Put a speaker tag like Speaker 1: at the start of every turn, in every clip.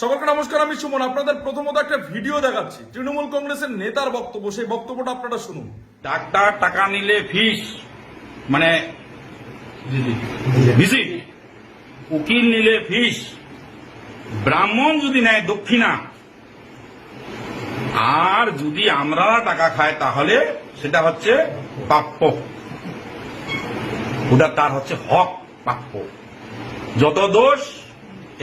Speaker 1: সকলকে নমস্কার, আমি সুমন। আপনাদের প্রথমত একটা ভিডিও দেখাচ্ছি, তৃণমূল কংগ্রেসের নেতার বক্তব্য। সেই বক্তব্যটা আপনারা শুনুন।
Speaker 2: ডাক্তার টাকা নিলে ফিস মানে ভিজিট, উকিল নিলে ফিস, ব্রাহ্মণ যদি নেয় দক্ষিণা, আর যদি আমরা টাকা খাই তাহলে সেটা হচ্ছে প্রাপ্য, ওটা তার হচ্ছে হক, প্রাপ্য। যত দোষ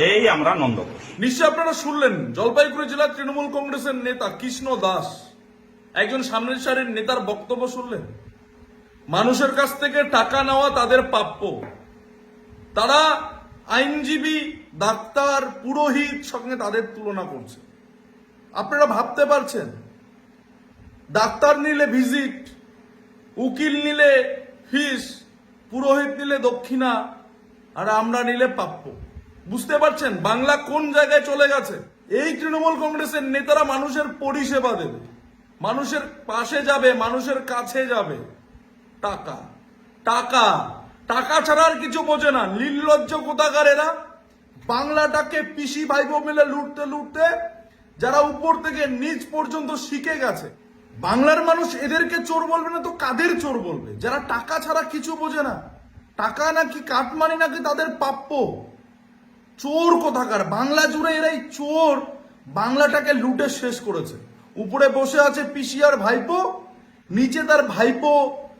Speaker 2: এই আমরা নন্দ ঘোষ।
Speaker 1: নিশ্চয় আপনারা শুনলেন, জলপাইগুড়ি জেলার তৃণমূল কংগ্রেসের নেতা কৃষ্ণ দাস, একজন সামনের সারির নেতার বক্তব্য শুনলেন। মানুষের কাছ থেকে টাকা নেওয়া তাদের প্রাপ্য। তারা আইনজীবী, ডাক্তার, পুরোহিত সঙ্গে তাদের তুলনা করছে। আপনারা ভাবতে পারছেন, ডাক্তার নিলে ভিজিট, উকিল নিলে ফিস, পুরোহিত নিলে দক্ষিণা, আর আমরা নিলে প্রাপ্য। বুঝতে পারছেন বাংলা কোন জায়গায় চলে গেছে? এই তৃণমূল কংগ্রেসের নেতারা মানুষের পরিষেবা দেবে, মানুষের পাশে যাবে, মানুষের কাছে যাবে। টাকা টাকা টাকা ছাড়া আর কিছু বোঝে না। নির্লজ্জ কোথাকার এরা। বাংলাটাকে পিসি ভাইবো মিলে লুটতে লুটতে যারা উপর থেকে নিচ পর্যন্ত শিখে গেছে, বাংলার মানুষ এদেরকে চোর বলবে না তো কাদের চোর বলবে? যারা টাকা ছাড়া কিছু বোঝে না। টাকা নাকি কাটমানি নাকি তাদের প্রাপ্য। চোর কোথাকার, বাংলা জুড়ে এরাই চোর। বাংলাটাকে লুটে শেষ করেছে। উপরে বসে আছে পিসি আর ভাইপো, নিচে তার ভাইপো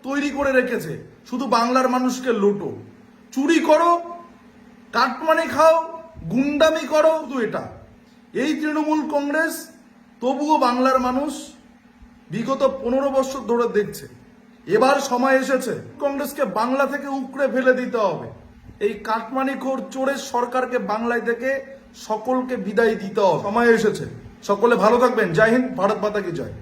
Speaker 1: তৈরি করে রেখেছে শুধু বাংলার মানুষকে লুটো, চুরি করো, কাটমানি খাও, গুন্ডামি করো। তো এটা এই তৃণমূল কংগ্রেস। তবুও বাংলার মানুষ বিগত 15 বছর ধরে দেখছে। এবার সময় এসেছে কংগ্রেসকে বাংলা থেকে উকড়ে ফেলে দিতে হবে। এই কাটমানিখোর চোরের সরকারকে বাংলায় থেকে সকলকে বিদায় দিতে হবে। সময় এসেছে। সকলে ভালো থাকবেন। জয় হিন্দ, ভারত মাতা কি জয়।